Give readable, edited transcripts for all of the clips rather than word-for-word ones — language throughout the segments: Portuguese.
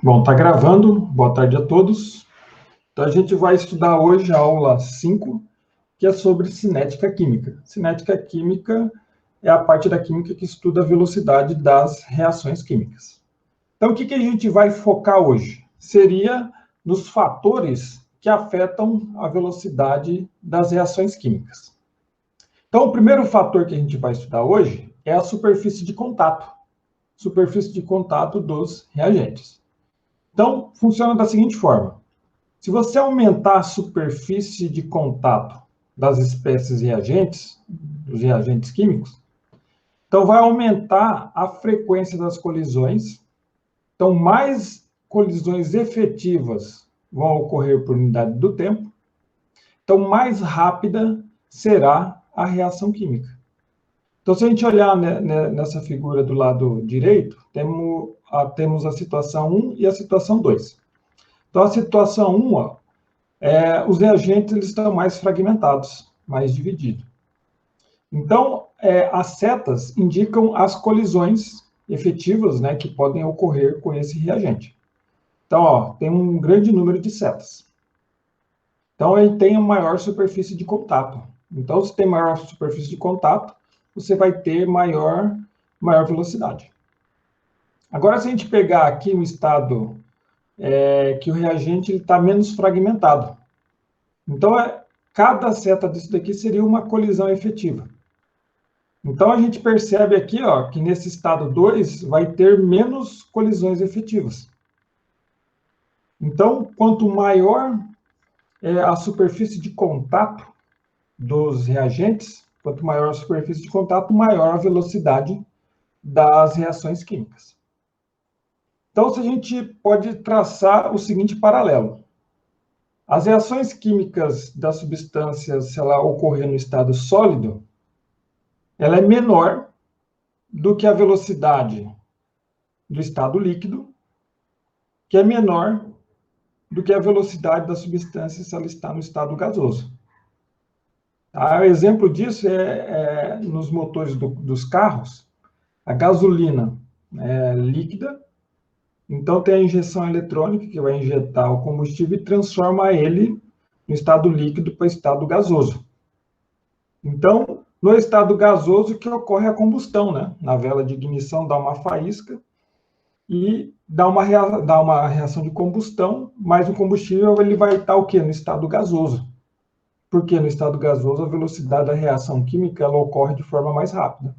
Bom, tá gravando. Boa tarde a todos. Então, a gente vai estudar hoje a aula 5, que é sobre cinética química. Cinética química é a parte da química que estuda a velocidade das reações químicas. Então, o que a gente vai focar hoje? Seria nos fatores que afetam a velocidade das reações químicas. Então, o primeiro fator que a gente vai estudar hoje é a superfície de contato dos reagentes. Então, funciona da seguinte forma: se você aumentar a superfície de contato das espécies reagentes, dos reagentes químicos, então vai aumentar a frequência das colisões. Então, mais colisões efetivas vão ocorrer por unidade do tempo. Então, mais rápida será a reação química. Então, se a gente olhar nessa figura do lado direito, temos a situação 1 e a situação 2. Então, a situação 1, os reagentes eles estão mais fragmentados, mais divididos. Então, as setas indicam as colisões efetivas, né, que podem ocorrer com esse reagente. Então, tem um grande número de setas. Então, ele tem uma maior superfície de contato. Então, se tem maior superfície de contato, você vai ter maior velocidade. Agora, se a gente pegar aqui um estado que o reagente está menos fragmentado. Então, cada seta disso daqui seria uma colisão efetiva. Então, a gente percebe aqui que nesse estado 2 vai ter menos colisões efetivas. Então, quanto maior a superfície de contato dos reagentes, quanto maior a superfície de contato, maior a velocidade das reações químicas. Então, se a gente pode traçar o seguinte paralelo. As reações químicas das substâncias, se ela ocorrer no estado sólido, ela é menor do que a velocidade do estado líquido, que é menor do que a velocidade da substância se ela está no estado gasoso. O exemplo disso é nos motores dos carros, a gasolina é líquida, então tem a injeção eletrônica que vai injetar o combustível e transforma ele no estado líquido para o estado gasoso. Então, no estado gasoso que ocorre a combustão, né? Na vela de ignição dá uma faísca e dá uma reação de combustão, mas o combustível ele vai estar o quê? No estado gasoso. Porque no estado gasoso a velocidade da reação química ela ocorre de forma mais rápida.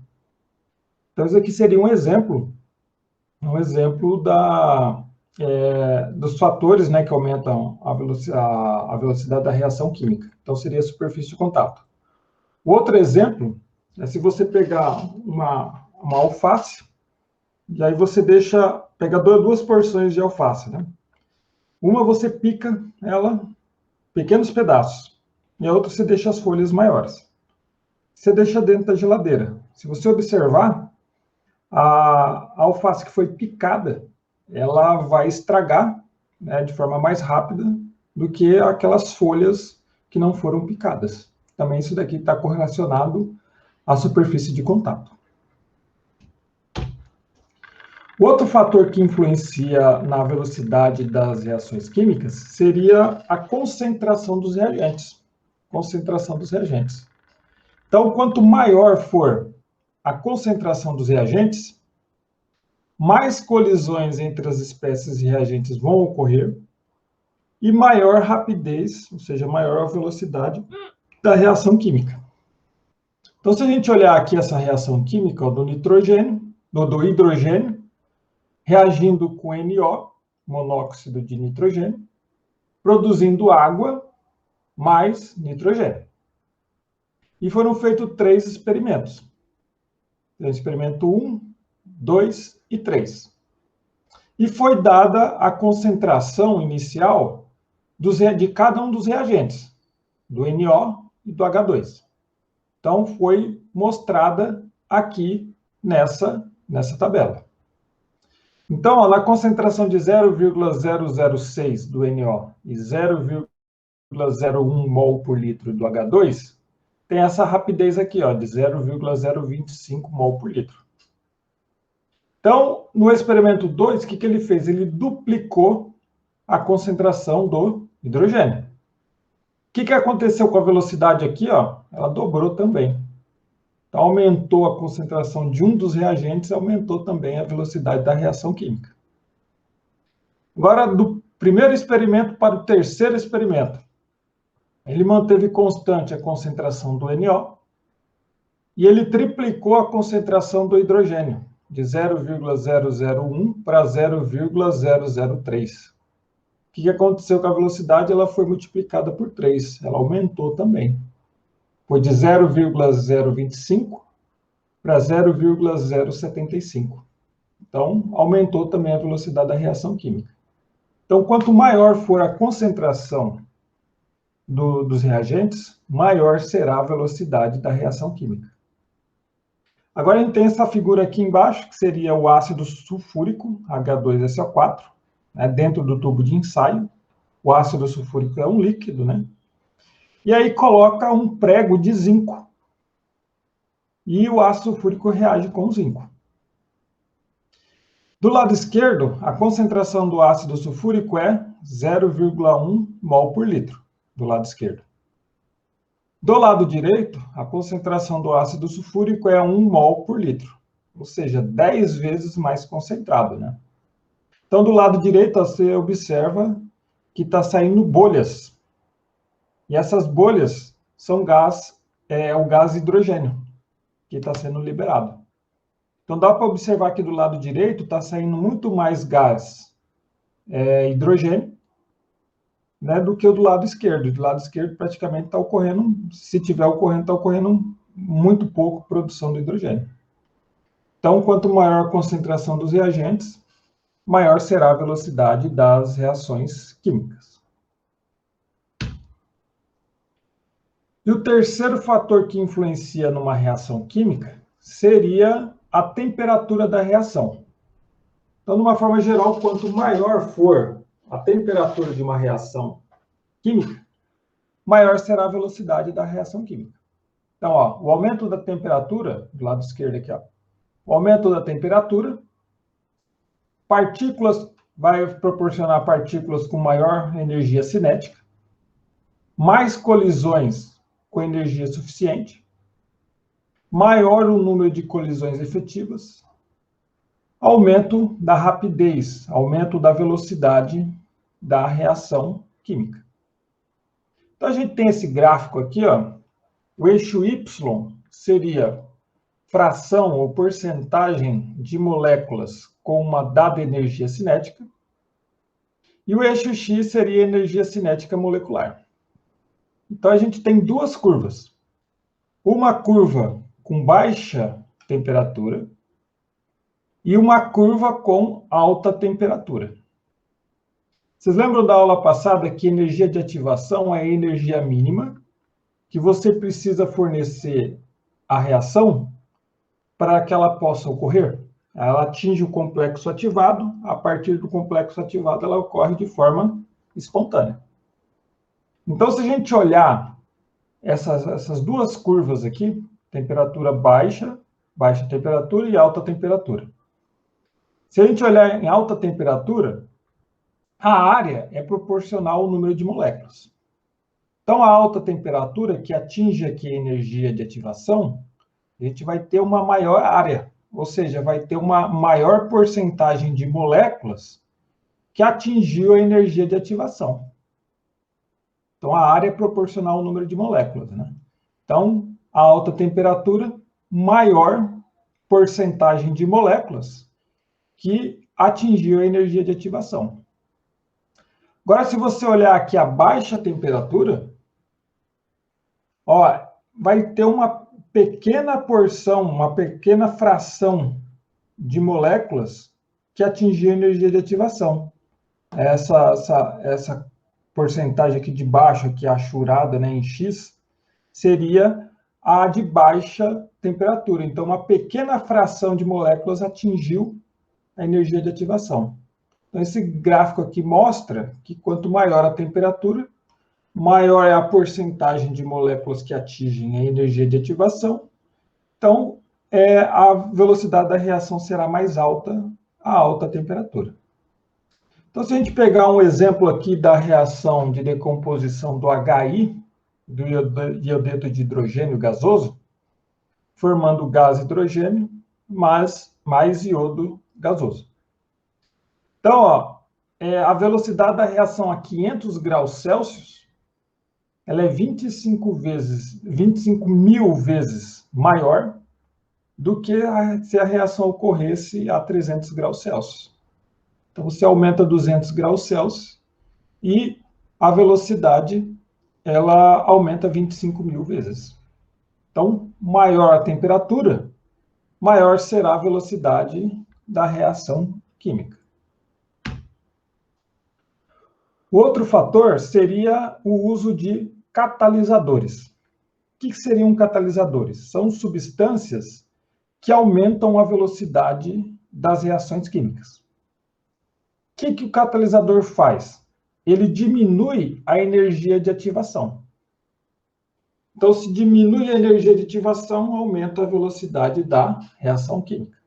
Então, isso aqui seria um exemplo dos fatores, né, que aumentam a velocidade da reação química. Então, seria a superfície de contato. O outro exemplo é se você pegar uma alface, e aí você pega duas porções de alface, né? Uma você pica ela em pequenos pedaços, e a outra você deixa as folhas maiores. Você deixa dentro da geladeira. Se você observar, a alface que foi picada, ela vai estragar, né, de forma mais rápida do que aquelas folhas que não foram picadas. Também isso daqui está correlacionado à superfície de contato. O outro fator que influencia na velocidade das reações químicas seria a concentração dos reagentes. Então, quanto maior for a concentração dos reagentes, mais colisões entre as espécies de reagentes vão ocorrer e maior rapidez, ou seja, maior velocidade da reação química. Então, se a gente olhar aqui essa reação química do hidrogênio, reagindo com NO, monóxido de nitrogênio, produzindo água mais nitrogênio. E foram feitos 3 experimentos. Experimento 1, 2 e 3. E foi dada a concentração inicial de cada um dos reagentes, do NO e do H2. Então, foi mostrada aqui nessa tabela. Então, na concentração de 0,006 do NO e 0,01 mol por litro do H2, tem essa rapidez aqui, de 0,025 mol por litro. Então, no experimento 2, o que ele fez? Ele duplicou a concentração do hidrogênio. O que aconteceu com a velocidade aqui? Ó? Ela dobrou também. Então, aumentou a concentração de um dos reagentes, aumentou também a velocidade da reação química. Agora, do primeiro experimento para o terceiro experimento, ele manteve constante a concentração do NO e ele triplicou a concentração do hidrogênio, de 0,001 para 0,003. O que aconteceu com a velocidade? Ela foi multiplicada por 3, ela aumentou também. Foi de 0,025 para 0,075. Então, aumentou também a velocidade da reação química. Então, quanto maior for a concentração dos reagentes, maior será a velocidade da reação química. Agora, a gente tem essa figura aqui embaixo, que seria o ácido sulfúrico, H2SO4, né, dentro do tubo de ensaio. O ácido sulfúrico é um líquido, né? E aí coloca um prego de zinco. E o ácido sulfúrico reage com o zinco. Do lado esquerdo, a concentração do ácido sulfúrico é 0,1 mol por litro, do lado esquerdo. Do lado direito, a concentração do ácido sulfúrico é 1 mol por litro, ou seja, 10 vezes mais concentrado, né? Então, do lado direito, você observa que está saindo bolhas. E essas bolhas são o gás hidrogênio, que está sendo liberado. Então, dá para observar que do lado direito está saindo muito mais gás hidrogênio, né, do que o do lado esquerdo. Do lado esquerdo, praticamente está ocorrendo, se tiver ocorrendo, está ocorrendo muito pouco produção do hidrogênio. Então, quanto maior a concentração dos reagentes, maior será a velocidade das reações químicas. E o terceiro fator que influencia numa reação química seria a temperatura da reação. Então, de uma forma geral, quanto maior for a temperatura de uma reação química, maior será a velocidade da reação química. Então, ó, o aumento da temperatura, do lado esquerdo aqui, ó, o aumento da temperatura, partículas, vai proporcionar partículas com maior energia cinética, mais colisões com energia suficiente, maior o número de colisões efetivas, aumento da rapidez, aumento da velocidade da reação química. Então, a gente tem esse gráfico aqui, ó. O eixo Y seria fração ou porcentagem de moléculas com uma dada energia cinética, e o eixo X seria energia cinética molecular. Então, a gente tem duas curvas. Uma curva com baixa temperatura e uma curva com alta temperatura. Vocês lembram da aula passada que energia de ativação é a energia mínima que você precisa fornecer à reação para que ela possa ocorrer? Ela atinge o complexo ativado, a partir do complexo ativado ela ocorre de forma espontânea. Então, se a gente olhar essas duas curvas aqui, temperatura baixa temperatura e alta temperatura. Se a gente olhar em alta temperatura, a área é proporcional ao número de moléculas. Então, a alta temperatura, que atinge aqui a energia de ativação, a gente vai ter uma maior área, ou seja, vai ter uma maior porcentagem de moléculas que atingiu a energia de ativação. Então, a área é proporcional ao número de moléculas, né? Então, a alta temperatura, maior porcentagem de moléculas que atingiu a energia de ativação. Agora, se você olhar aqui a baixa temperatura, ó, vai ter uma pequena porção, uma pequena fração de moléculas que atingiu a energia de ativação. Essa porcentagem aqui de baixo, aqui achurada, né, em X, seria a de baixa temperatura. Então, uma pequena fração de moléculas atingiu a energia de ativação. Então, esse gráfico aqui mostra que quanto maior a temperatura, maior é a porcentagem de moléculas que atingem a energia de ativação. Então, a velocidade da reação será mais alta a alta temperatura. Então, se a gente pegar um exemplo aqui da reação de decomposição do HI, do iodeto de hidrogênio gasoso, formando gás hidrogênio mais iodo gasoso. Então, ó, a velocidade da reação a 500 graus Celsius, ela é 25 mil vezes maior do que se a reação ocorresse a 300 graus Celsius. Então, você aumenta 200 graus Celsius e a velocidade ela aumenta 25 mil vezes. Então, maior a temperatura, maior será a velocidade da reação química. O outro fator seria o uso de catalisadores. O que seriam catalisadores? São substâncias que aumentam a velocidade das reações químicas. O que o catalisador faz? Ele diminui a energia de ativação. Então, se diminui a energia de ativação, aumenta a velocidade da reação química.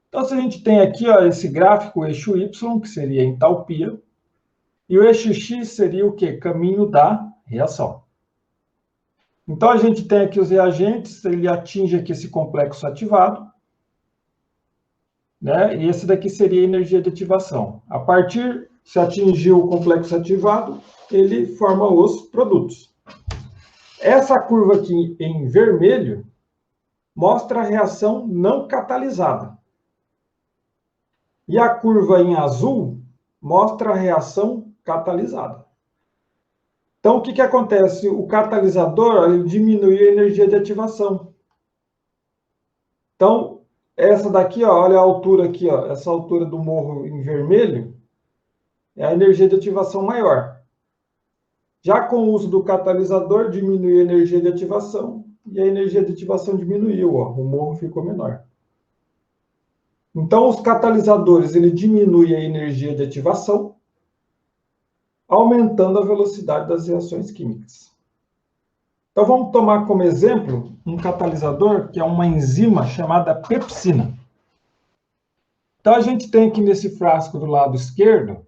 Então, se a gente tem aqui esse gráfico, o eixo Y, que seria a entalpia, e o eixo X seria o quê? Caminho da reação. Então, a gente tem aqui os reagentes, ele atinge aqui esse complexo ativado, né? E esse daqui seria a energia de ativação. A partir, se atingir o complexo ativado, ele forma os produtos. Essa curva aqui em vermelho mostra a reação não catalisada. E a curva em azul mostra a reação catalisada. Então, o que acontece? O catalisador ele diminui a energia de ativação. Então, essa daqui, ó, olha a altura aqui, ó, essa altura do morro em vermelho, é a energia de ativação maior. Já com o uso do catalisador, diminui a energia de ativação, e a energia de ativação diminuiu, ó, o morro ficou menor. Então, os catalisadores, ele diminui a energia de ativação, aumentando a velocidade das reações químicas. Então, vamos tomar como exemplo um catalisador, que é uma enzima chamada pepsina. Então, a gente tem aqui nesse frasco do lado esquerdo,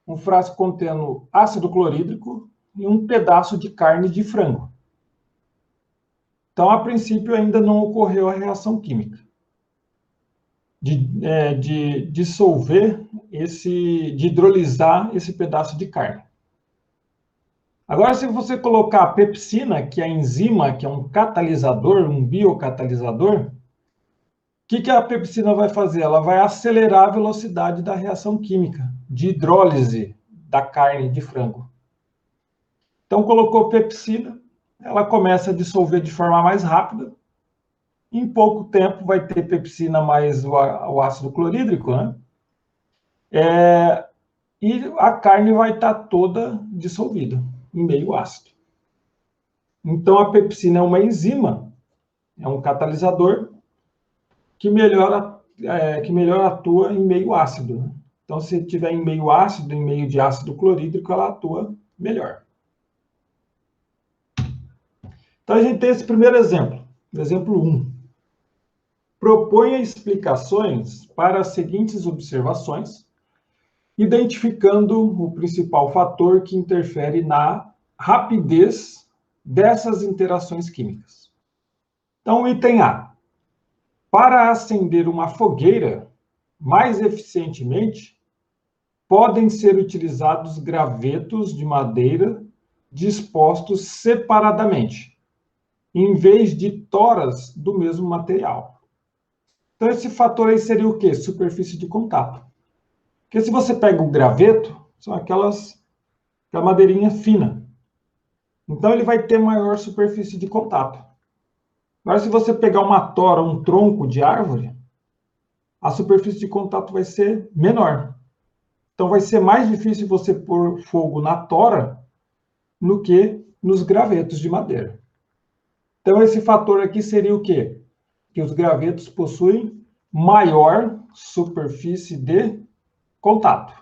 um frasco contendo ácido clorídrico e um pedaço de carne de frango. Então, a princípio, ainda não ocorreu a reação química de dissolver de hidrolisar esse pedaço de carne. Agora, se você colocar a pepsina, que é a enzima, que é um catalisador, um biocatalisador, o que a pepsina vai fazer? Ela vai acelerar a velocidade da reação química, de hidrólise da carne de frango. Então, colocou pepsina, ela começa a dissolver de forma mais rápida. Em pouco tempo vai ter pepsina mais o ácido clorídrico, né? E a carne vai estar toda dissolvida em meio ácido. Então, a pepsina é uma enzima, é um catalisador que melhor atua em meio ácido, né? Então, se tiver em meio ácido, em meio de ácido clorídrico, ela atua melhor. Então, a gente tem esse primeiro exemplo, exemplo 1. Proponha explicações para as seguintes observações, identificando o principal fator que interfere na rapidez dessas interações químicas. Então, item A. Para acender uma fogueira mais eficientemente, podem ser utilizados gravetos de madeira dispostos separadamente, em vez de toras do mesmo material. Então, esse fator aí seria o quê? Superfície de contato. Porque se você pega o graveto, são aquela madeirinha fina. Então, ele vai ter maior superfície de contato. Agora, se você pegar uma tora, um tronco de árvore, a superfície de contato vai ser menor. Então, vai ser mais difícil você pôr fogo na tora do que nos gravetos de madeira. Então, esse fator aqui seria o quê? Que os gravetos possuem maior superfície de contato.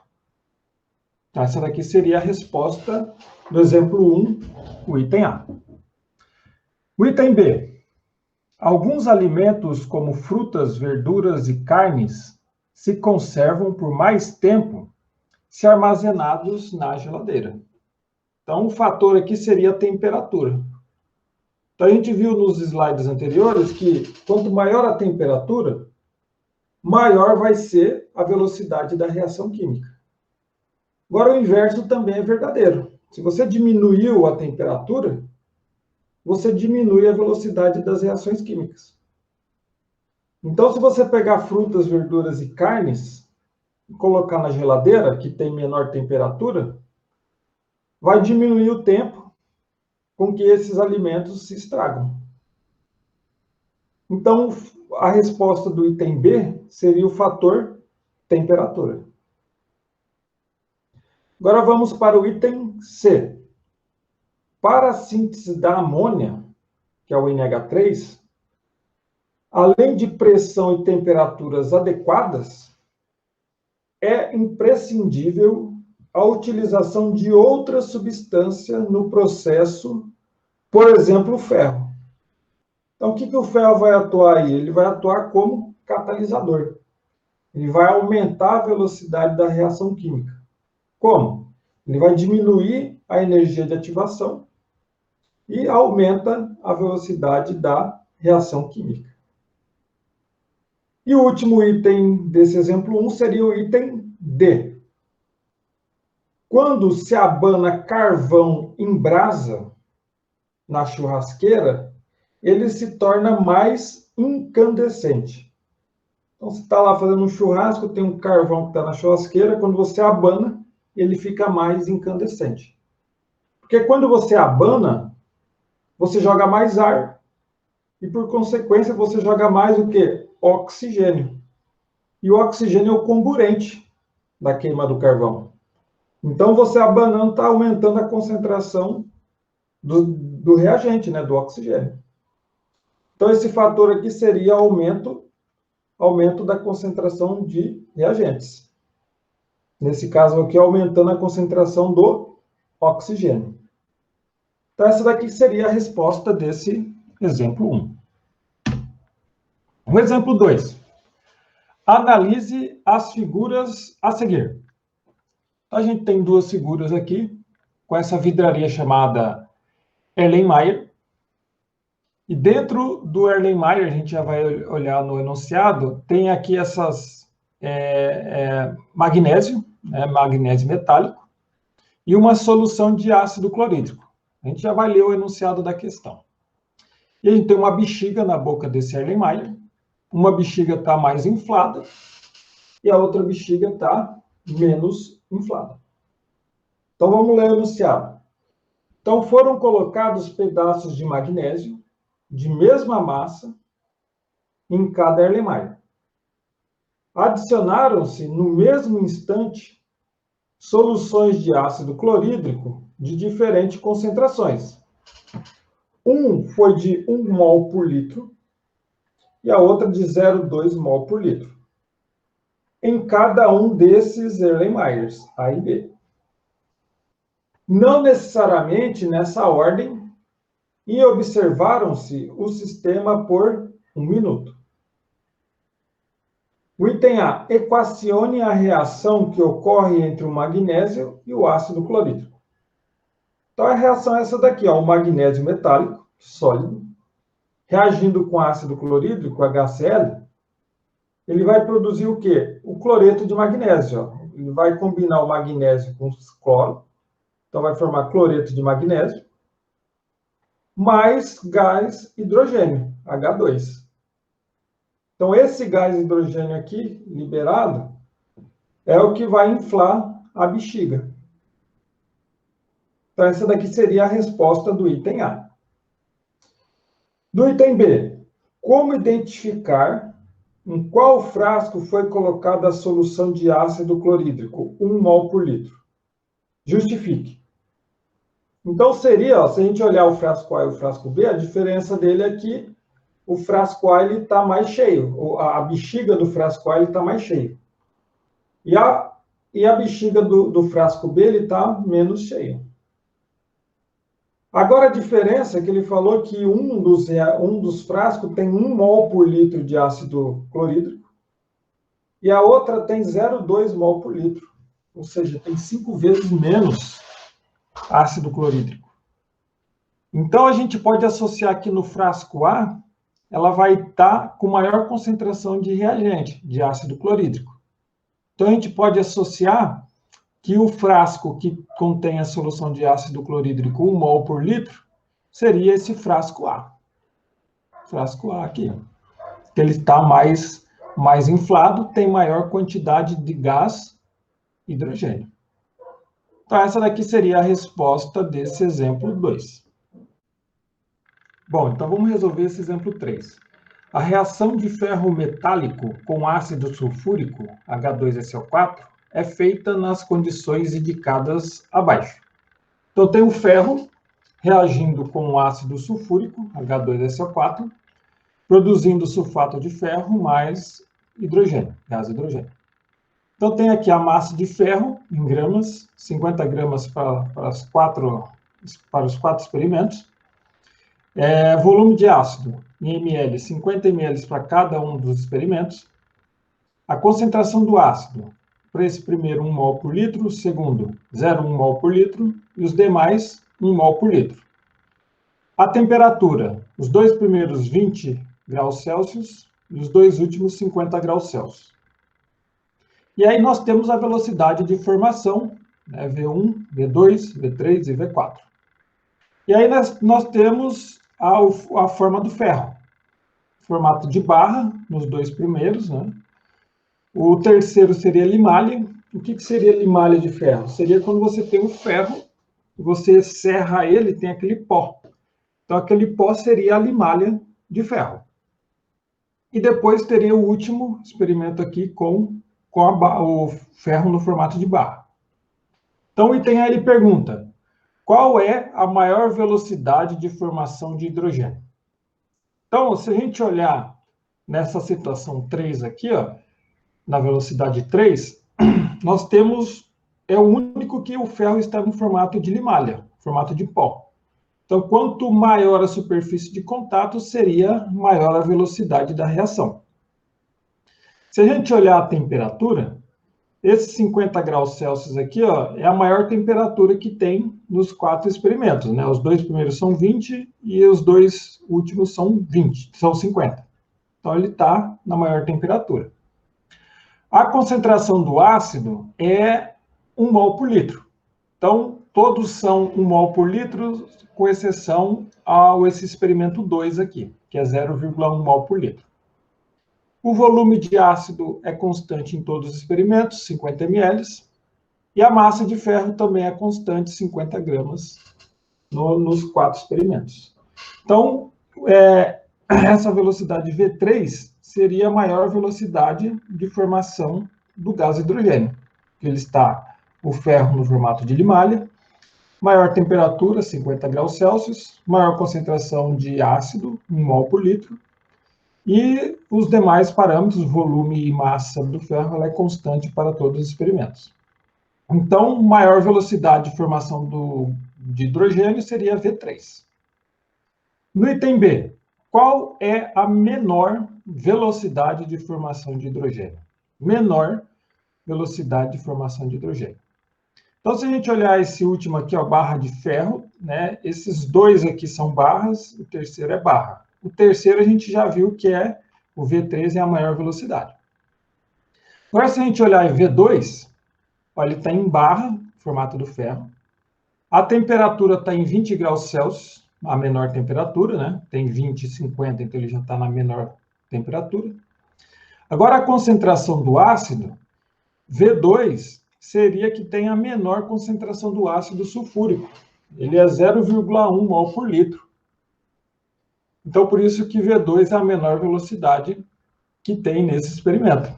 Então, essa daqui seria a resposta do exemplo 1, o item A. O item B. Alguns alimentos, como frutas, verduras e carnes, se conservam por mais tempo se armazenados na geladeira. Então, o fator aqui seria a temperatura. Então, a gente viu nos slides anteriores que quanto maior a temperatura, maior vai ser a velocidade da reação química. Agora, o inverso também é verdadeiro. Se você diminuiu a temperatura, você diminui a velocidade das reações químicas. Então, se você pegar frutas, verduras e carnes e colocar na geladeira, que tem menor temperatura, vai diminuir o tempo com que esses alimentos se estragam. Então, a resposta do item B seria o fator temperatura. Agora vamos para o item C. Para a síntese da amônia, que é o NH3, além de pressão e temperaturas adequadas, é imprescindível a utilização de outra substância no processo, por exemplo, o ferro. Então, o que o ferro vai atuar aí? Ele vai atuar como catalisador. Ele vai aumentar a velocidade da reação química. Como? Ele vai diminuir a energia de ativação e aumenta a velocidade da reação química. E o último item desse exemplo 1 seria o item D. Quando se abana carvão em brasa na churrasqueira, ele se torna mais incandescente. Então, você está lá fazendo um churrasco, tem um carvão que está na churrasqueira, quando você abana, ele fica mais incandescente. Porque quando você abana, você joga mais ar e, por consequência, você joga mais o quê? Oxigênio. E o oxigênio é o comburente da queima do carvão. Então, você abanando está aumentando a concentração do reagente, né, do oxigênio. Então, esse fator aqui seria aumento da concentração de reagentes. Nesse caso aqui, aumentando a concentração do oxigênio. Então, essa daqui seria a resposta desse exemplo 1. O exemplo 2. Analise as figuras a seguir. A gente tem duas figuras aqui, com essa vidraria chamada Erlenmeyer. E dentro do Erlenmeyer, a gente já vai olhar no enunciado, tem aqui essas magnésio, né, magnésio metálico, e uma solução de ácido clorídrico. A gente já vai ler o enunciado da questão. E a gente tem uma bexiga na boca desse Erlenmeyer, uma bexiga está mais inflada e a outra bexiga está menos inflada. Então, vamos ler o enunciado. Então, foram colocados pedaços de magnésio de mesma massa em cada Erlenmeyer. Adicionaram-se, no mesmo instante, soluções de ácido clorídrico de diferentes concentrações. Um foi de 1 mol por litro e a outra de 0,2 mol por litro. Em cada um desses Erlenmeyers, A e B. Não necessariamente nessa ordem, e observaram-se o sistema por 1 minuto. O item A. Equacione a reação que ocorre entre o magnésio e o ácido clorídrico. Então, a reação é essa daqui, ó, o magnésio metálico, sólido, reagindo com ácido clorídrico, HCl, ele vai produzir o quê? O cloreto de magnésio. Ó. Ele vai combinar o magnésio com o cloro, então vai formar cloreto de magnésio, mais gás hidrogênio, H2. Então, esse gás hidrogênio aqui, liberado, é o que vai inflar a bexiga. Então, essa daqui seria a resposta do item A. Do item B, como identificar em qual frasco foi colocada a solução de ácido clorídrico, 1 mol por litro? Justifique. Então, seria, ó, se a gente olhar o frasco A e o frasco B, a diferença dele é que o frasco A está mais cheio, a bexiga do frasco A está mais cheia. E a bexiga do frasco B está menos cheia. Agora, a diferença é que ele falou que um dos frascos tem 1 mol por litro de ácido clorídrico e a outra tem 0,2 mol por litro. Ou seja, tem 5 vezes menos ácido clorídrico. Então, a gente pode associar aqui no frasco A, ela vai estar com maior concentração de reagente, de ácido clorídrico. Então, a gente pode associar que o frasco que contém a solução de ácido clorídrico 1 mol por litro seria esse frasco A. Frasco A aqui. Que ele está mais inflado, tem maior quantidade de gás hidrogênio. Então, essa daqui seria a resposta desse exemplo 2. Bom, então vamos resolver esse exemplo 3. A reação de ferro metálico com ácido sulfúrico, H2SO4, é feita nas condições indicadas abaixo. Então, tem o ferro reagindo com o ácido sulfúrico, H2SO4, produzindo sulfato de ferro mais hidrogênio, gás hidrogênio. Então, tem aqui a massa de ferro em gramas, 50 gramas para os 4 experimentos. Volume de ácido em ml, 50 ml para cada um dos experimentos. A concentração do ácido, para esse primeiro 1 mol por litro, segundo 0,1 mol por litro, e os demais 1 mol por litro. A temperatura, os 2 primeiros 20 graus Celsius e os 2 últimos 50 graus Celsius. E aí nós temos a velocidade de formação, né, V1, V2, V3 e V4. E aí nós temos a forma do ferro. Formato de barra, nos 2 primeiros, né? O terceiro seria limalha. O que seria limalha de ferro? Seria quando você tem o ferro, você serra ele, tem aquele pó. Então, aquele pó seria a limalha de ferro. E depois teria o último experimento aqui com o ferro no formato de barra. Então, o item A ele pergunta: qual é a maior velocidade de formação de hidrogênio? Então, se a gente olhar nessa situação 3 aqui, ó, na velocidade 3, nós temos, é o único que o ferro está no formato de limalha, formato de pó. Então, quanto maior a superfície de contato, seria maior a velocidade da reação. Se a gente olhar a temperatura, esses 50 graus Celsius aqui, ó, é a maior temperatura que tem nos 4 experimentos, né? Os 2 primeiros são 20 e os 2 últimos são 50. Então, ele está na maior temperatura. A concentração do ácido é 1 mol por litro. Então, todos são 1 mol por litro, com exceção esse experimento 2 aqui, que é 0,1 mol por litro. O volume de ácido é constante em todos os experimentos, 50 ml, e a massa de ferro também é constante, 50 gramas, nos 4 experimentos. Então, essa velocidade V3 seria a maior velocidade de formação do gás hidrogênio. Ele está o ferro no formato de limalha, maior temperatura, 50 graus Celsius, maior concentração de ácido, 1 mol por litro, e os demais parâmetros, volume e massa do ferro, ela é constante para todos os experimentos. Então, maior velocidade de formação de hidrogênio seria V3. No item B, qual é a menor velocidade de formação de hidrogênio? Menor velocidade de formação de hidrogênio. Então, se a gente olhar esse último aqui, ó, barra de ferro, né, esses 2 aqui são barras, o terceiro é barra. O terceiro a gente já viu que o V3 é a maior velocidade. Agora, se a gente olhar em V2, ó, ele está em barra, formato do ferro. A temperatura está em 20 graus Celsius, a menor temperatura, né? Tem 20 e 50, então ele já está na menor temperatura. Agora, a concentração do ácido, V2, seria que tem a menor concentração do ácido sulfúrico. Ele é 0,1 mol por litro. Então, por isso que V2 é a menor velocidade que tem nesse experimento.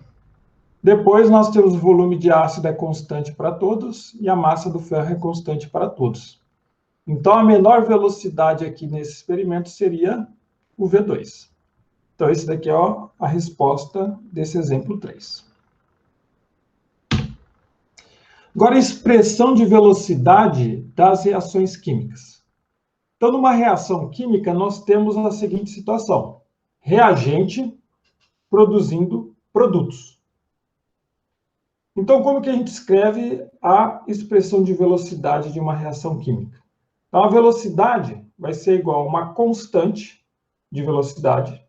Depois, nós temos o volume de ácido é constante para todos e a massa do ferro é constante para todos. Então, a menor velocidade aqui nesse experimento seria o V2. Então, esse daqui é a resposta desse exemplo 3. Agora, a expressão de velocidade das reações químicas. Então, numa reação química, nós temos a seguinte situação: reagente produzindo produtos. Então, como que a gente escreve a expressão de velocidade de uma reação química? Então, a velocidade vai ser igual a uma constante de velocidade,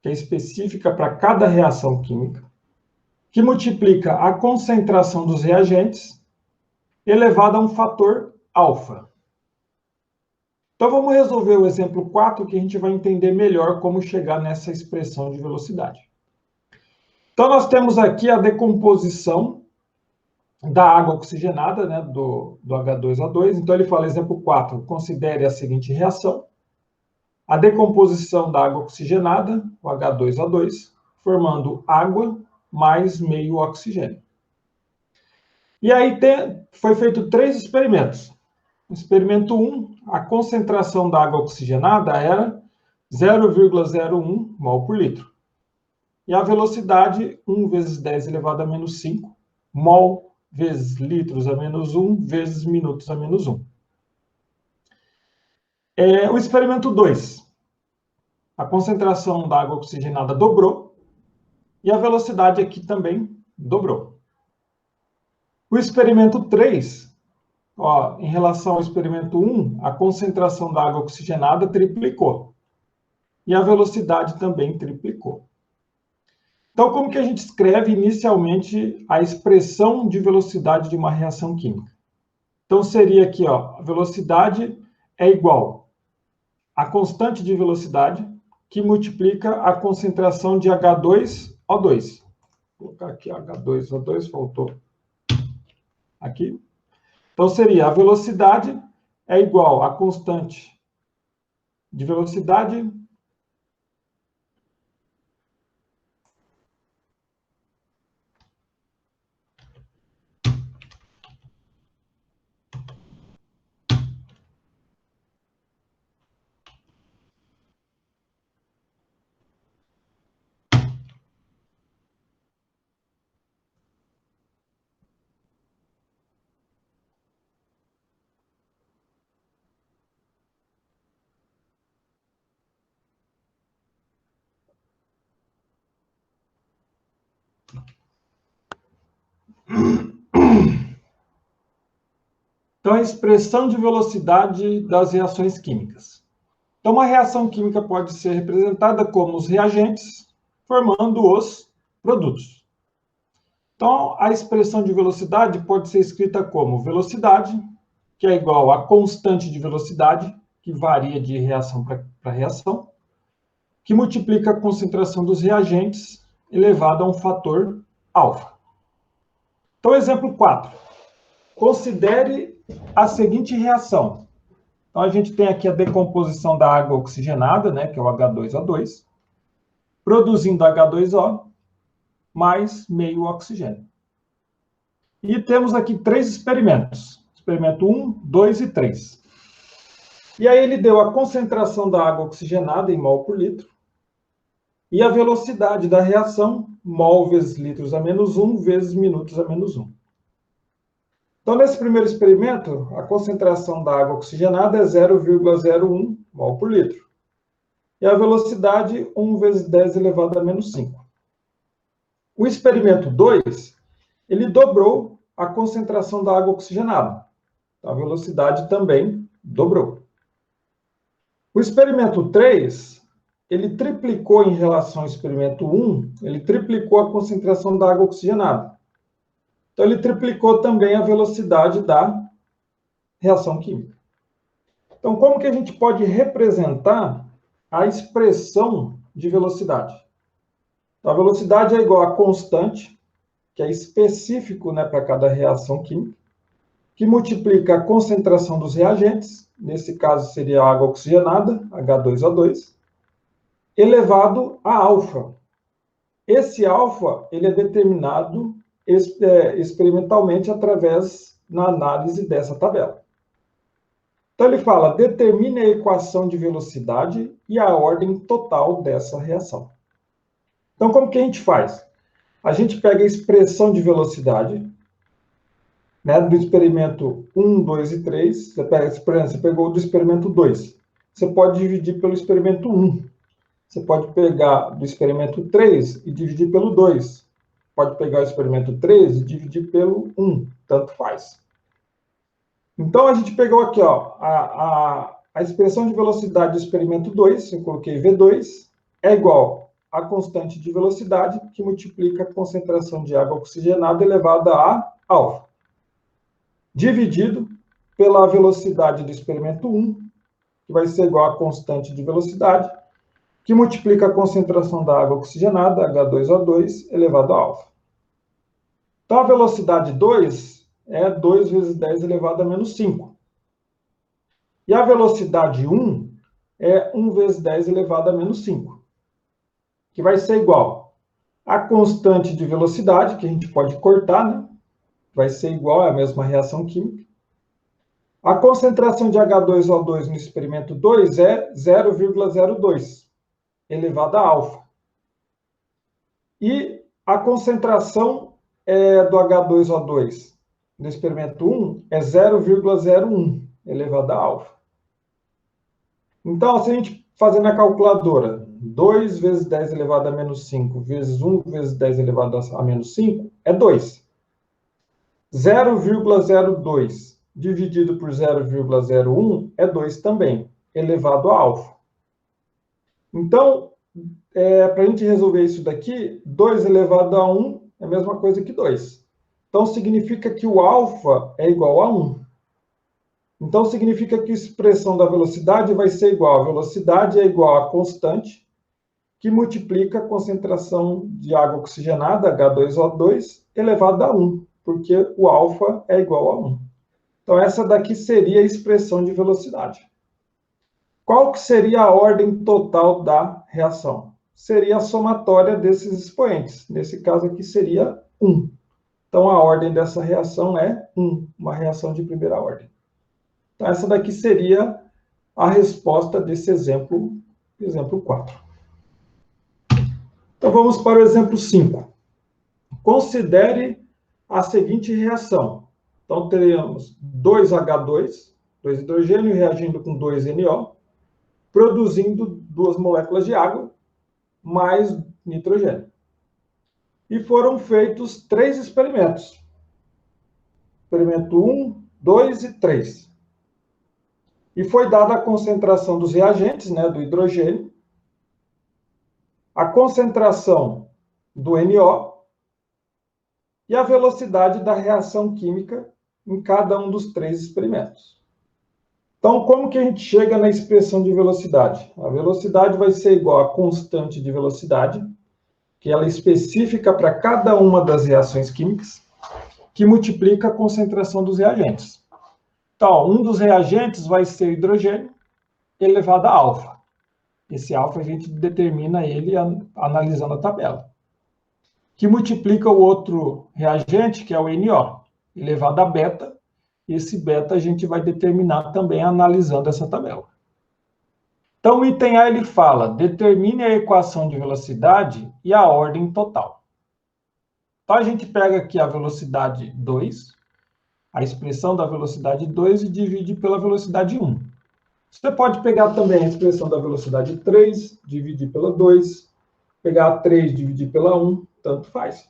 que é específica para cada reação química, que multiplica a concentração dos reagentes elevado a um fator alfa. Então, vamos resolver o exemplo 4, que a gente vai entender melhor como chegar nessa expressão de velocidade. Então, nós temos aqui a decomposição da água oxigenada, né, do H2O2. Então, ele fala, exemplo 4, considere a seguinte reação: a decomposição da água oxigenada, o H2O2, formando água mais meio oxigênio. E aí foi feito 3 experimentos. Experimento 1, a concentração da água oxigenada era 0,01 mol por litro. E a velocidade, 1 vezes 10 elevado a menos 5, mol vezes litros a menos 1, vezes minutos a menos 1. O experimento 2, a concentração da água oxigenada dobrou, e a velocidade aqui também dobrou. O experimento 3, em relação ao experimento 1, a concentração da água oxigenada triplicou, e a velocidade também triplicou. Então, como que a gente escreve inicialmente a expressão de velocidade de uma reação química? Então, seria aqui, a velocidade é igual à constante de velocidade, que multiplica a concentração de H2O2. Vou colocar aqui H2O2, faltou aqui. Então, seria a velocidade é igual à constante de velocidade Então, a expressão de velocidade das reações químicas. Então, uma reação química pode ser representada como os reagentes, formando os produtos. Então, a expressão de velocidade pode ser escrita como velocidade, que é igual a constante de velocidade, que varia de reação para reação, que multiplica a concentração dos reagentes elevado a um fator alfa. Então, exemplo 4. Considere a seguinte reação. Então, a gente tem aqui a decomposição da água oxigenada, né, que é o H2O2, produzindo H2O mais meio oxigênio. E temos aqui 3 experimentos. Experimento 1, 2 e 3. E aí ele deu a concentração da água oxigenada em mol por litro e a velocidade da reação, mol vezes litros a menos 1, vezes minutos a menos 1. Então, nesse primeiro experimento, a concentração da água oxigenada é 0,01 mol por litro. E a velocidade, 1 vezes 10 elevado a menos 5. O experimento 2, ele dobrou a concentração da água oxigenada. A velocidade também dobrou. O experimento 3, ele triplicou em relação ao experimento 1, ele triplicou a concentração da água oxigenada. Então, ele triplicou também a velocidade da reação química. Então, como que a gente pode representar a expressão de velocidade? Então, a velocidade é igual a constante, que é específico, né, para cada reação química, que multiplica a concentração dos reagentes, nesse caso seria a água oxigenada, H2O2, elevado a alfa. Esse alfa, ele é determinado experimentalmente através na análise dessa tabela. Então, ele fala, determine a equação de velocidade e a ordem total dessa reação. Então, como que a gente faz? A gente pega a expressão de velocidade, né, do experimento 1, 2 e 3, você pegou do experimento 2. Você pode dividir pelo experimento 1. Você pode pegar do experimento 3 e dividir pelo 2. Pode pegar o experimento 3 e dividir pelo 1. Tanto faz. Então, a gente pegou aqui ó, a expressão de velocidade do experimento 2, eu coloquei V2, é igual a constante de velocidade, que multiplica a concentração de água oxigenada elevada a alfa, dividido pela velocidade do experimento 1, que vai ser igual a constante de velocidade, que multiplica a concentração da água oxigenada, H2O2, elevado a alfa. Então, a velocidade 2 é 2 vezes 10 elevado a menos 5. E a velocidade 1 é 1 vezes 10 elevado a menos 5, que vai ser igual a constante de velocidade, que a gente pode cortar, né? Vai ser igual, é a mesma reação química. A concentração de H2O2 no experimento 2 é 0,02 elevado a alfa. E a concentração do H2O2 no experimento 1 é 0,01 elevado a alfa. Então, se a gente fazer na calculadora 2 vezes 10 elevado a menos 5 vezes 1 vezes 10 elevado a menos 5, é 2. 0,02 dividido por 0,01 é 2 também, elevado a alfa. Então, para a gente resolver isso daqui, 2 elevado a 1 é a mesma coisa que 2. Então, significa que o alfa é igual a 1. Então, significa que a expressão da velocidade vai ser igual. A velocidade é igual a constante, que multiplica a concentração de água oxigenada, H2O2, elevado a 1, porque o alfa é igual a 1. Então, essa daqui seria a expressão de velocidade. Qual que seria a ordem total da reação? Seria a somatória desses expoentes. Nesse caso aqui seria 1. Então, a ordem dessa reação é 1, uma reação de primeira ordem. Então, essa daqui seria a resposta desse exemplo 4. Então, vamos para o exemplo 5. Considere a seguinte reação. Então, teremos 2H2, 2 hidrogênio, reagindo com 2NO, produzindo 2 moléculas de água, mais nitrogênio. E foram feitos 3 experimentos. Experimento 1, 2 e 3. E foi dada a concentração dos reagentes, né, do hidrogênio, a concentração do NO e a velocidade da reação química em cada um dos 3 experimentos. Então, como que a gente chega na expressão de velocidade? A velocidade vai ser igual à constante de velocidade, que ela é específica para cada uma das reações químicas, que multiplica a concentração dos reagentes. Então, um dos reagentes vai ser hidrogênio elevado a alfa. Esse alfa a gente determina ele analisando a tabela. Que multiplica o outro reagente, que é o NO, elevado a beta. Esse beta a gente vai determinar também analisando essa tabela. Então, o item A ele fala, determine a equação de velocidade e a ordem total. Então, a gente pega aqui a velocidade 2, a expressão da velocidade 2 e divide pela velocidade 1. Você pode pegar também a expressão da velocidade 3, dividir pela 2, pegar a 3, dividir pela 1, tanto faz.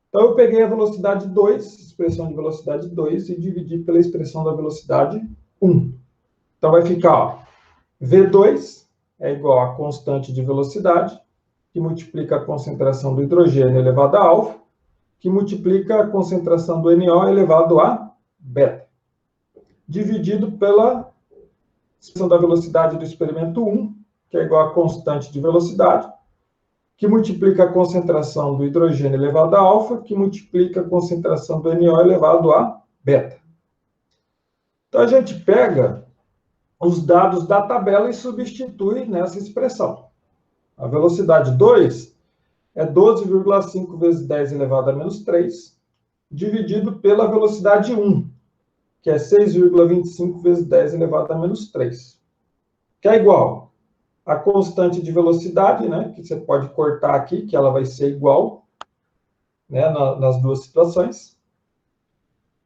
Então, eu peguei a velocidade 2, expressão de velocidade 2, e dividi pela expressão da velocidade 1. Então, vai ficar, ó, V2 é igual a constante de velocidade, que multiplica a concentração do hidrogênio elevado a alfa, que multiplica a concentração do NO elevado a beta, dividido pela expressão da velocidade do experimento 1, que é igual a constante de velocidade, que multiplica a concentração do hidrogênio elevado a alfa, que multiplica a concentração do NO elevado a beta. Então, a gente pega os dados da tabela e substitui nessa expressão. A velocidade 2 é 12,5 vezes 10 elevado a menos 3, dividido pela velocidade 1, que é 6,25 vezes 10 elevado a menos 3, que é igual a constante de velocidade, né, que você pode cortar aqui, que ela vai ser igual, né, nas duas situações,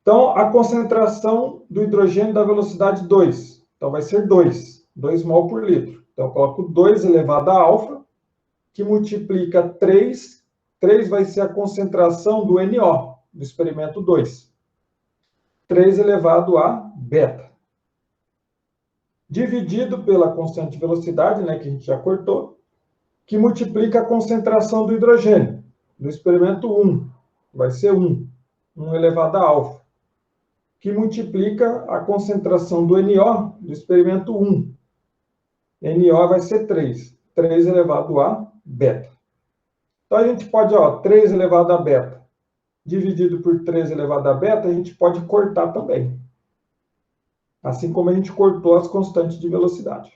Então, a concentração do hidrogênio da velocidade 2. Então, vai ser 2 mol por litro. Então, eu coloco 2 elevado a alfa, que multiplica 3. 3 vai ser a concentração do NO, do experimento 2. 3 elevado a beta. Dividido pela constante de velocidade, né, que a gente já cortou, que multiplica a concentração do hidrogênio, do experimento 1. Vai ser 1 elevado a alfa, que multiplica a concentração do NO, do experimento 1. NO vai ser 3 elevado a beta. Então, a gente pode, 3 elevado a beta, dividido por 3 elevado a beta, a gente pode cortar também. Assim como a gente cortou as constantes de velocidade.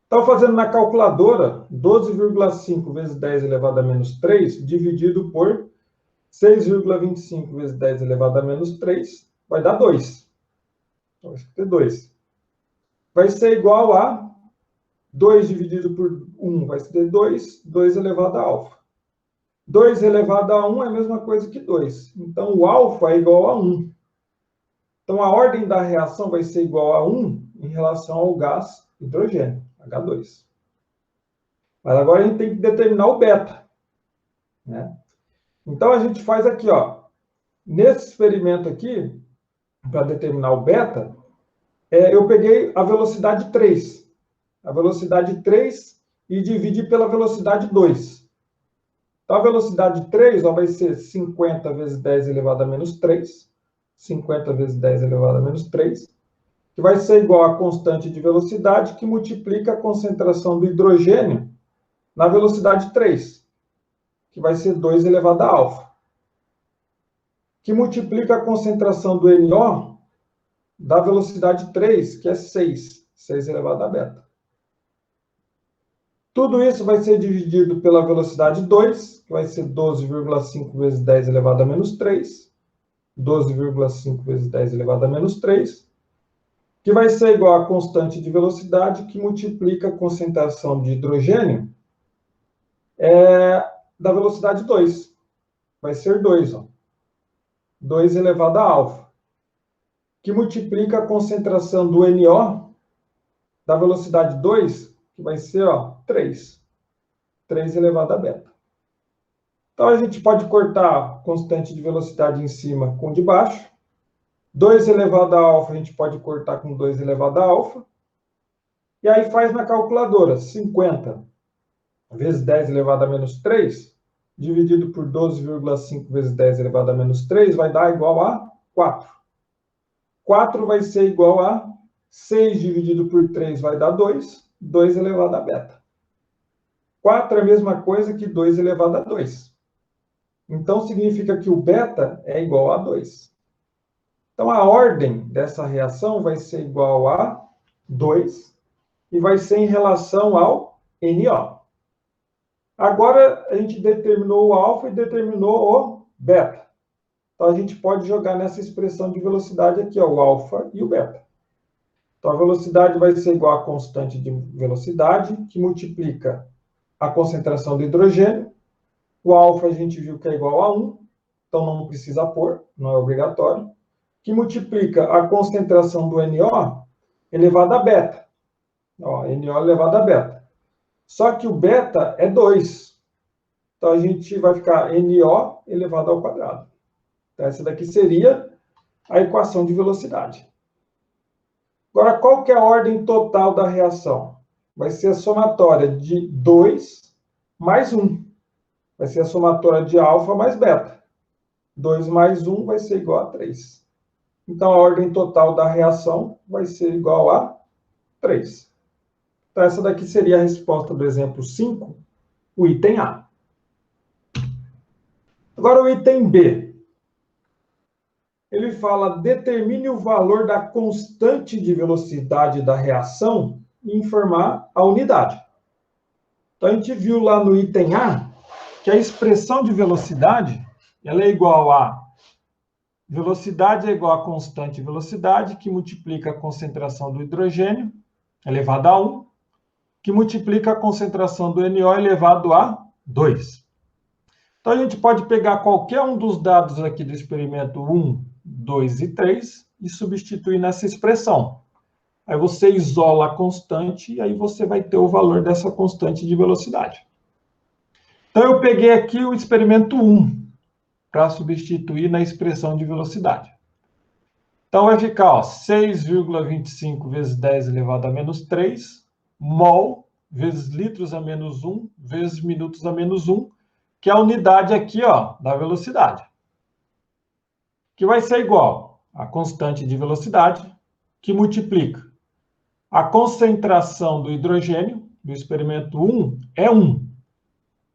Então, fazendo na calculadora, 12,5 vezes 10 elevado a menos 3, dividido por 6,25 vezes 10 elevado a menos 3, vai dar 2. Então, vai ter 2. Vai ser igual a 2 dividido por 1, vai ser 2 elevado a alfa. 2 elevado a 1 é a mesma coisa que 2. Então, o alfa é igual a 1. Então, a ordem da reação vai ser igual a 1 em relação ao gás hidrogênio, H2. Mas agora a gente tem que determinar o beta, né? Então, a gente faz aqui, nesse experimento aqui, para determinar o beta, eu peguei a velocidade 3. A velocidade 3 e dividi pela velocidade 2. Então, a velocidade 3 vai ser 50 vezes 10 elevado a menos 3. 50 vezes 10 elevado a menos 3. Que vai ser igual à constante de velocidade, que multiplica a concentração do hidrogênio na velocidade 3. Que vai ser 2 elevado a alfa. Que multiplica a concentração do NO da velocidade 3, que é 6. 6 elevado a beta. Tudo isso vai ser dividido pela velocidade 2, que vai ser 12,5 vezes 10 elevado a menos 3. 12,5 vezes 10 elevado a menos 3. Que vai ser igual à constante de velocidade, que multiplica a concentração de hidrogênio da velocidade 2. Vai ser 2. 2 elevado a alfa. Que multiplica a concentração do NO da velocidade 2, que vai ser 3. 3 elevado a beta. Então, a gente pode cortar a constante de velocidade em cima com de baixo. 2 elevado a alfa, a gente pode cortar com 2 elevado a alfa. E aí faz na calculadora. 50 vezes 10 elevado a menos 3, dividido por 12,5 vezes 10 elevado a menos 3, vai dar igual a 4. 4 vai ser igual a 6 dividido por 3 vai dar 2. 2 elevado a beta. 4 é a mesma coisa que 2 elevado a 2. Então, significa que o beta é igual a 2. Então, a ordem dessa reação vai ser igual a 2 e vai ser em relação ao NO. Agora, a gente determinou o alfa e determinou o beta. Então, a gente pode jogar nessa expressão de velocidade aqui, o alfa e o beta. Então, a velocidade vai ser igual à constante de velocidade, que multiplica a concentração do hidrogênio. O alfa a gente viu que é igual a 1, então não precisa pôr, não é obrigatório. Que multiplica a concentração do NO elevado a beta. NO elevado a beta. Só que o beta é 2. Então, a gente vai ficar NO elevado ao quadrado. Então, essa daqui seria a equação de velocidade. Agora, qual que é a ordem total da reação? Vai ser a somatória de 2 mais 1. Vai ser a somatória de alfa mais beta. 2 mais 1 vai ser igual a 3. Então, a ordem total da reação vai ser igual a 3. Então, essa daqui seria a resposta do exemplo 5, o item A. Agora, o item B. Ele fala, determine o valor da constante de velocidade da reação e informar a unidade. Então, a gente viu lá no item A que a expressão de velocidade ela é igual a velocidade é igual a constante de velocidade, que multiplica a concentração do hidrogênio, elevado a 1, que multiplica a concentração do NO elevado a 2. Então, a gente pode pegar qualquer um dos dados aqui do experimento 1 2 e 3 e substituir nessa expressão. Aí você isola a constante e aí você vai ter o valor dessa constante de velocidade. Então, eu peguei aqui o experimento 1 para substituir na expressão de velocidade. Então, vai ficar 6,25 vezes 10 elevado a menos 3, mol, vezes litros a menos 1, vezes minutos a menos 1, que é a unidade aqui da velocidade. Que vai ser igual a constante de velocidade, que multiplica a concentração do hidrogênio, do experimento 1, é 1.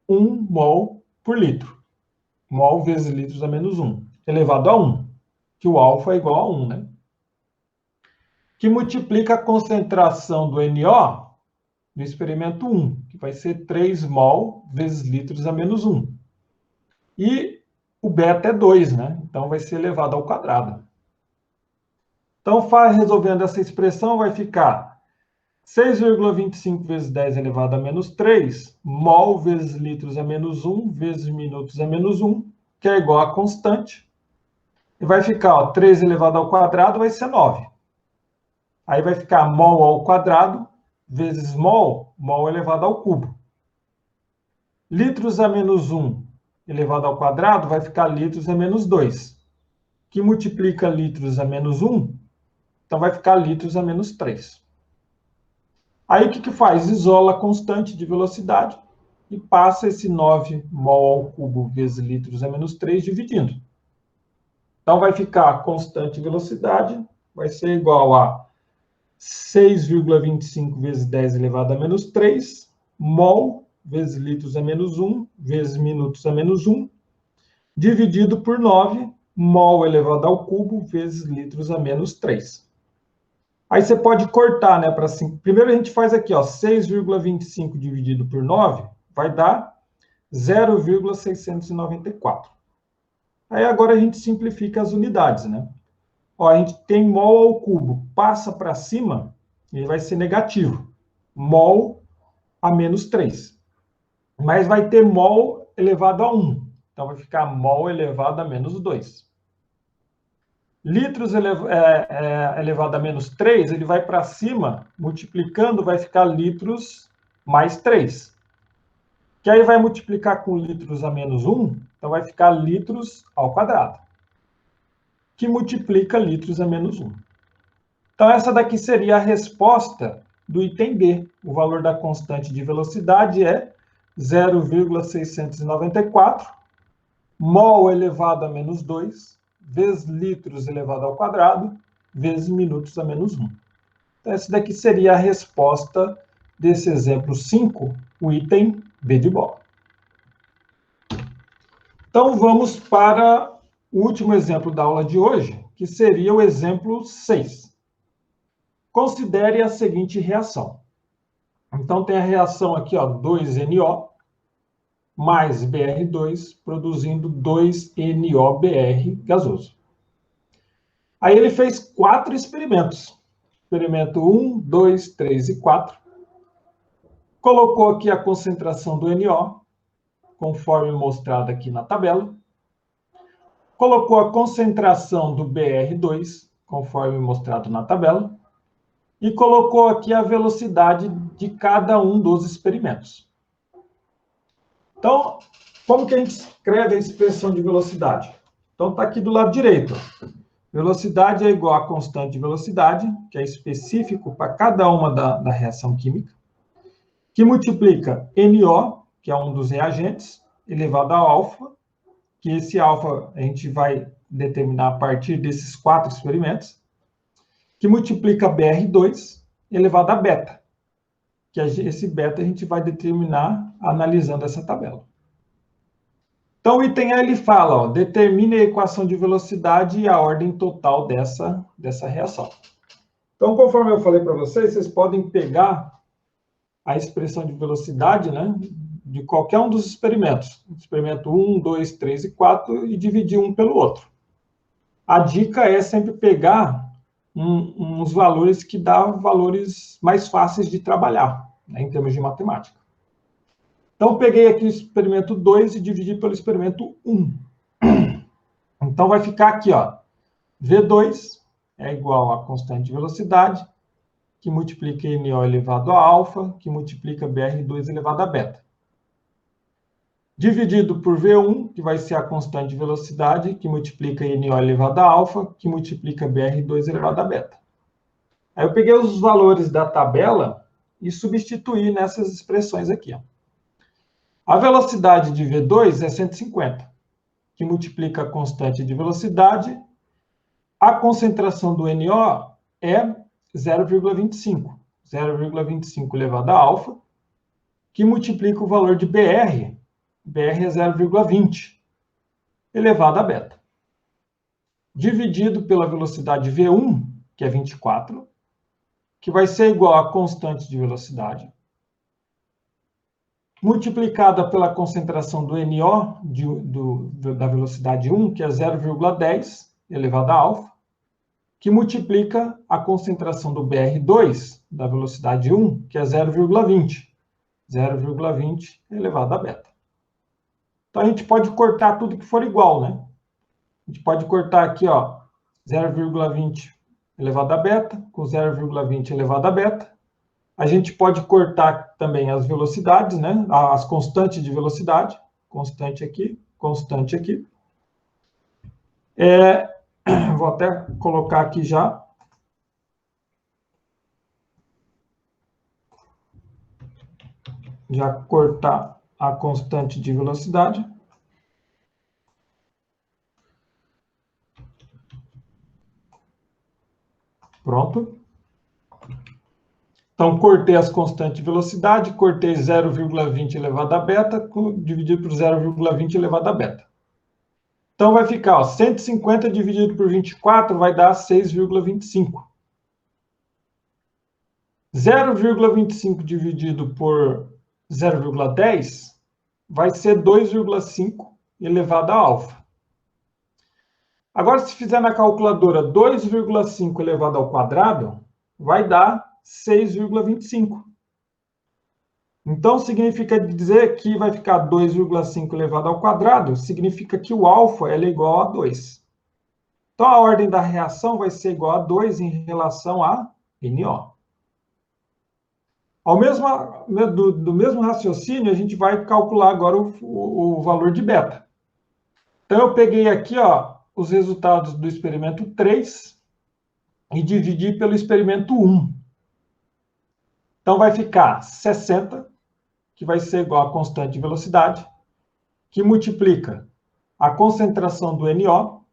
1 mol por litro. Mol vezes litros a menos 1, elevado a 1, que o alfa é igual a 1, né? Que multiplica a concentração do NO no experimento 1, que vai ser 3 mol vezes litros a menos 1. E o beta é 2, né? Então vai ser elevado ao quadrado. Então, resolvendo essa expressão, vai ficar 6,25 vezes 10 elevado a menos 3, mol vezes litros a menos 1, vezes minutos a menos 1, que é igual a constante. E vai ficar 3 elevado ao quadrado, vai ser 9. Aí vai ficar mol ao quadrado vezes mol, mol elevado ao cubo. Litros a menos 1 elevado ao quadrado vai ficar litros a menos 2, que multiplica litros a menos 1, então vai ficar litros a menos 3. Aí o que faz? Isola a constante de velocidade e passa esse 9 mol ao cubo vezes litros a menos 3 dividindo. Então vai ficar a constante de velocidade, vai ser igual a 6,25 vezes 10 elevado a menos 3, mol vezes litros a menos 1, vezes minutos a menos 1, dividido por 9, mol elevado ao cubo, vezes litros a menos 3. Aí você pode cortar, né? Primeiro a gente faz aqui, 6,25 dividido por 9, vai dar 0,694. Aí agora a gente simplifica as unidades, né? A gente tem mol ao cubo, passa para cima, ele vai ser negativo. Mol a menos 3. Mas vai ter mol elevado a 1. Então, vai ficar mol elevado a menos 2. Litros elevado a menos 3, ele vai para cima, multiplicando, vai ficar litros mais 3. Que aí vai multiplicar com litros a menos 1, então vai ficar litros ao quadrado, que multiplica litros a menos 1. Então, essa daqui seria a resposta do item B. O valor da constante de velocidade é 0,694, mol elevado a menos 2, vezes litros elevado ao quadrado, vezes minutos a menos 1. Então, essa daqui seria a resposta desse exemplo 5, o item B de bola. Então, vamos para o último exemplo da aula de hoje, que seria o exemplo 6. Considere a seguinte reação. Então, tem a reação aqui, 2NO mais BR2, produzindo 2NOBR gasoso. Aí ele fez 4 experimentos. Experimento 1, 2, 3 e 4. Colocou aqui a concentração do NO, conforme mostrado aqui na tabela. Colocou a concentração do BR2, conforme mostrado na tabela. E colocou aqui a velocidade de cada um dos experimentos. Então, como que a gente escreve a expressão de velocidade? Então, está aqui do lado direito. Velocidade é igual a constante de velocidade, que é específico para cada uma da reação química, que multiplica NO, que é um dos reagentes, elevado a alfa, que esse alfa a gente vai determinar a partir desses 4 experimentos, que multiplica BR2 elevado a beta, que esse beta a gente vai determinar analisando essa tabela. Então, o item A ele fala, determine a equação de velocidade e a ordem total dessa reação. Então, conforme eu falei para vocês, vocês podem pegar a expressão de velocidade, né, de qualquer um dos experimentos. Experimento 1, 2, 3 e 4 e dividir um pelo outro. A dica é sempre pegar uns valores que dão valores mais fáceis de trabalhar, né, em termos de matemática. Então, peguei aqui o experimento 2 e dividi pelo experimento 1. Então, vai ficar aqui, V2 é igual a constante de velocidade, que multiplica NO elevado a alfa, que multiplica BR2 elevado a beta. Dividido por V1, que vai ser a constante de velocidade, que multiplica NO elevado a alfa, que multiplica BR2 elevado a beta. Aí eu peguei os valores da tabela e substituí nessas expressões aqui. Ó. A velocidade de V2 é 150, que multiplica a constante de velocidade. A concentração do NO é 0,25. 0,25 elevado a alfa, que multiplica o valor de BR. BR é 0,20 elevado a beta. Dividido pela velocidade V1, que é 24, que vai ser igual à constante de velocidade, multiplicada pela concentração do NO da velocidade 1, que é 0,10 elevado a alfa, que multiplica a concentração do BR2 da velocidade 1, que é 0,20. 0,20 elevado a beta. Então, a gente pode cortar tudo que for igual, né? A gente pode cortar aqui, ó, 0,20 elevado a beta, com 0,20 elevado a beta. A gente pode cortar também as velocidades, né? As constantes de velocidade. Constante aqui, constante aqui. Vou até colocar aqui já. Já cortar a constante de velocidade. Pronto. Então, cortei as constantes de velocidade, cortei 0,20 elevado a beta, dividido por 0,20 elevado a beta. Então, vai ficar, ó, 150 dividido por 24 vai dar 6,25. 0,25 dividido por 0,10 vai ser 2,5 elevado a alfa. Agora, se fizer na calculadora 2,5 elevado ao quadrado, vai dar 6,25. Então, significa dizer que vai ficar 2,5 elevado ao quadrado, significa que o alfa é igual a 2. Então, a ordem da reação vai ser igual a 2 em relação a NO. Do mesmo raciocínio, a gente vai calcular agora o valor de beta. Então, eu peguei aqui, ó, os resultados do experimento 3 e dividi pelo experimento 1. Então, vai ficar 60, que vai ser igual a constante de velocidade, que multiplica a concentração do NO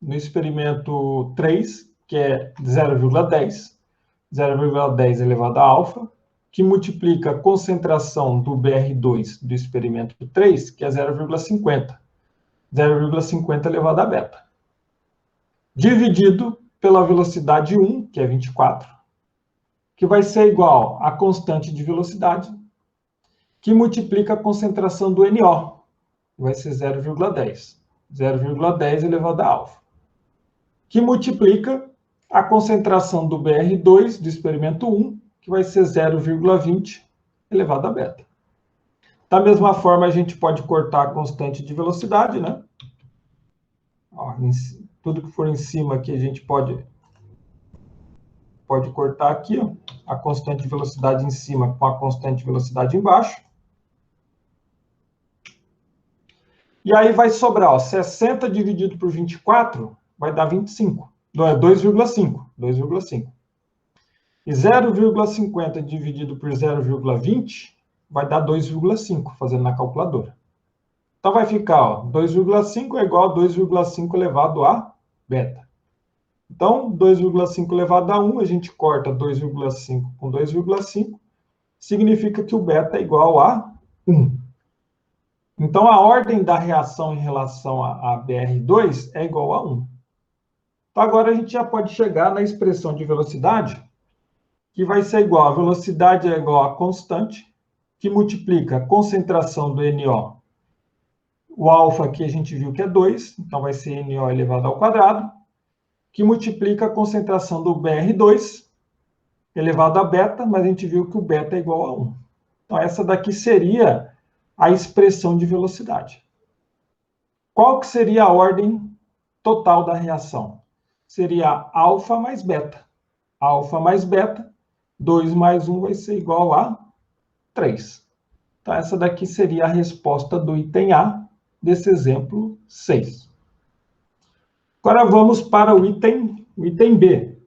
no experimento 3, que é 0,10, 0,10 elevado a alfa, que multiplica a concentração do BR2 do experimento 3, que é 0,50, 0,50 elevado a beta, dividido pela velocidade 1, que é 24, que vai ser igual à constante de velocidade, que multiplica a concentração do NO, vai ser 0,10. 0,10 elevado a alfa. Que multiplica a concentração do BR2 do experimento 1, que vai ser 0,20 elevado a beta. Da mesma forma, a gente pode cortar a constante de velocidade, né? Ó, tudo que for em cima aqui, a gente pode cortar aqui, ó, a constante de velocidade em cima com a constante de velocidade embaixo. E aí vai sobrar, ó, 60 dividido por 24 vai dar 25. Não, é 2,5. 2,5. E 0,50 dividido por 0,20 vai dar 2,5, fazendo na calculadora. Então vai ficar, 2,5 é igual a 2,5 elevado a beta. Então, 2,5 elevado a 1, a gente corta 2,5 com 2,5, significa que o beta é igual a 1. Então, a ordem da reação em relação a BR2 é igual a 1. Então, agora a gente já pode chegar na expressão de velocidade, que vai ser igual a velocidade é igual a constante, que multiplica a concentração do NO. O alfa aqui a gente viu que é 2, então vai ser NO elevado ao quadrado, que multiplica a concentração do BR2 elevado a beta, mas a gente viu que o beta é igual a 1. Então, essa daqui seria a expressão de velocidade. Qual que seria a ordem total da reação? seria alfa mais beta. Alfa mais beta, 2 mais 1 vai ser igual a 3. Então, essa daqui seria a resposta do item A, desse exemplo 6. Agora vamos para o item B.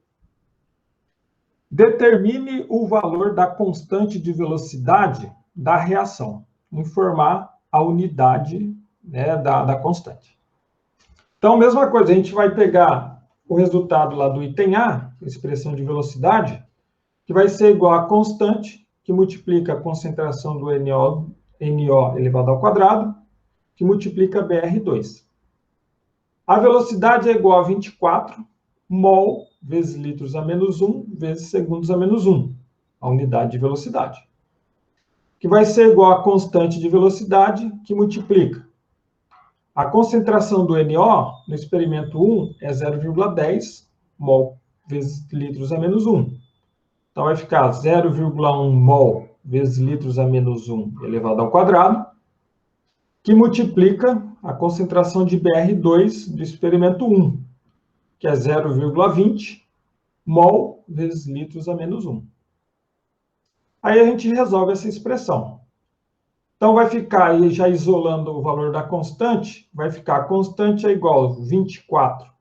Determine o valor da constante de velocidade da reação. Informar a unidade, né, da constante. Então, mesma coisa, a gente vai pegar o resultado lá do item A, expressão de velocidade, que vai ser igual a constante, que multiplica a concentração do NO elevado ao quadrado, que multiplica BR2. A velocidade é igual a 24 mol vezes litros a menos 1 vezes segundos a menos 1, a unidade de velocidade. Que vai ser igual a constante de velocidade, que multiplica a concentração do NO no experimento 1 é 0,10 mol vezes litros a menos 1. Então, vai ficar 0,1 mol vezes litros a menos 1 elevado ao quadrado, que multiplica a concentração de BR2 do experimento 1, que é 0,20 mol vezes litros a menos 1. Aí a gente resolve essa expressão. Então, vai ficar aí, já isolando o valor da constante, vai ficar a constante é igual a 24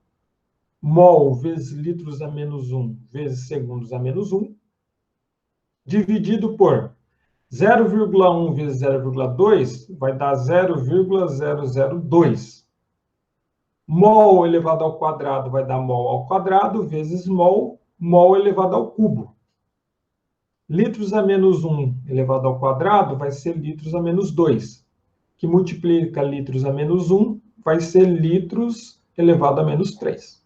mol vezes litros a menos 1 vezes segundos a menos 1, dividido por 0,1 vezes 0,2 vai dar 0,002. Mol elevado ao quadrado vai dar mol ao quadrado, vezes mol, mol elevado ao cubo. Litros a menos 1 elevado ao quadrado vai ser litros a menos 2, que multiplica litros a menos 1 vai ser litros elevado a menos 3.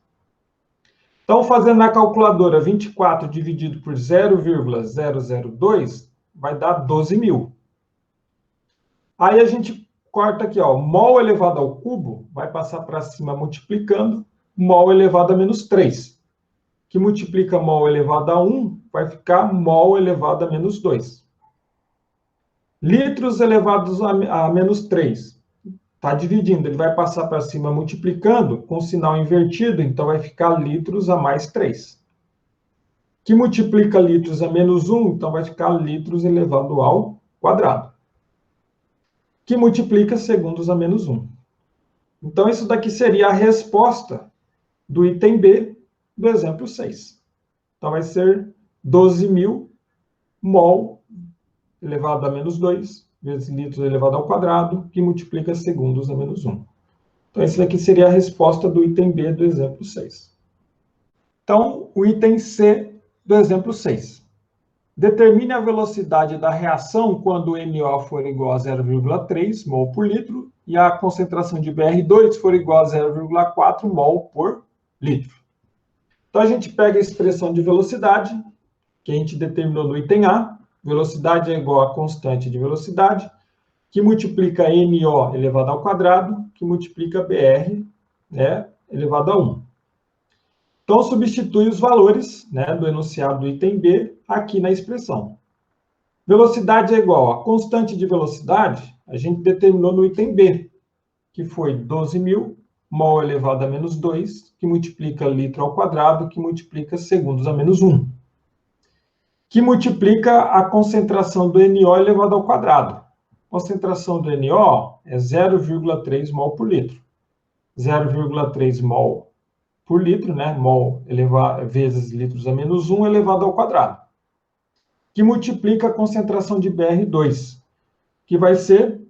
Então, fazendo na calculadora 24 dividido por 0,002, vai dar 12.000. Aí a gente corta aqui, ó, mol elevado ao cubo vai passar para cima multiplicando mol elevado a menos 3, que multiplica mol elevado a 1, vai ficar mol elevado a menos 2. Litros elevados a menos 3. Está dividindo, ele vai passar para cima multiplicando com o sinal invertido, então vai ficar litros a mais 3. Que multiplica litros a menos 1, então vai ficar litros elevado ao quadrado. Que multiplica segundos a menos 1. Então, isso daqui seria a resposta do item B do exemplo 6. Então, vai ser 12.000 mol elevado a menos 2 vezes litros elevado ao quadrado, que multiplica segundos a menos 1. Então, esse daqui seria a resposta do item B do exemplo 6. Então, o item C do exemplo 6. Determine a velocidade da reação quando o NO for igual a 0,3 mol por litro e a concentração de BR2 for igual a 0,4 mol por litro. Então, a gente pega a expressão de velocidade, que a gente determinou no item A. Velocidade é igual a constante de velocidade, que multiplica NO elevado ao quadrado, que multiplica BR, né, elevado a 1. Então, substitui os valores, né, do enunciado do item B aqui na expressão. Velocidade é igual a constante de velocidade, a gente determinou no item B, que foi 12.000 mol elevado a menos 2, que multiplica litro ao quadrado, que multiplica segundos a menos 1. Que multiplica a concentração do NO elevado ao quadrado. A concentração do NO é 0,3 mol por litro. 0,3 mol por litro, né? Mol vezes litros a menos 1 elevado ao quadrado. Que multiplica a concentração de BR2, que vai ser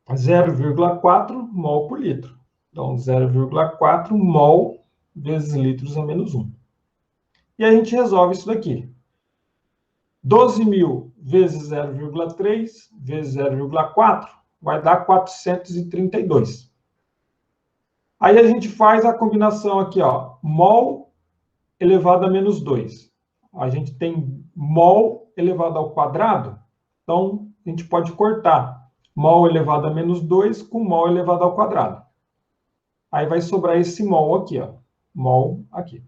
0,4 mol por litro. Então, 0,4 mol vezes litros a menos 1. E a gente resolve isso daqui. 12.000 vezes 0,3 vezes 0,4 vai dar 432. Aí a gente faz a combinação aqui, ó, mol elevado a menos 2. A gente tem mol elevado ao quadrado, então a gente pode cortar mol elevado a menos 2 com mol elevado ao quadrado. Aí vai sobrar esse mol aqui, ó, mol aqui.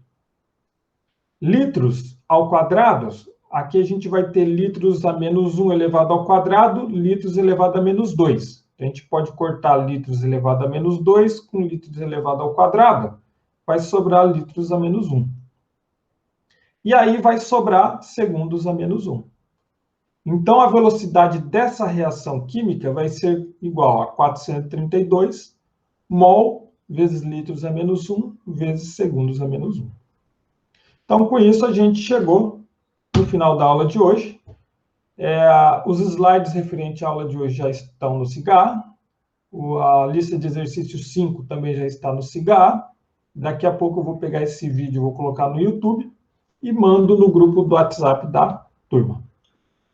Litros ao quadrado, aqui a gente vai ter litros a menos 1 elevado ao quadrado, litros elevado a menos 2. A gente pode cortar litros elevado a menos 2 com litros elevado ao quadrado. vai sobrar litros a menos 1. E aí vai sobrar segundos a menos 1. Então, a velocidade dessa reação química vai ser igual a 432 mol vezes litros a menos 1 vezes segundos a menos 1. Então, com isso, a gente chegou no final da aula de hoje. Os slides referentes à aula de hoje já estão no SIGA. A lista de exercícios 5 também já está no SIGA. Daqui a pouco eu vou pegar esse vídeo, vou colocar no YouTube e mando no grupo do WhatsApp da turma.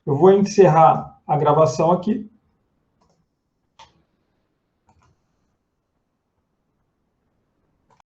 Eu vou encerrar a gravação aqui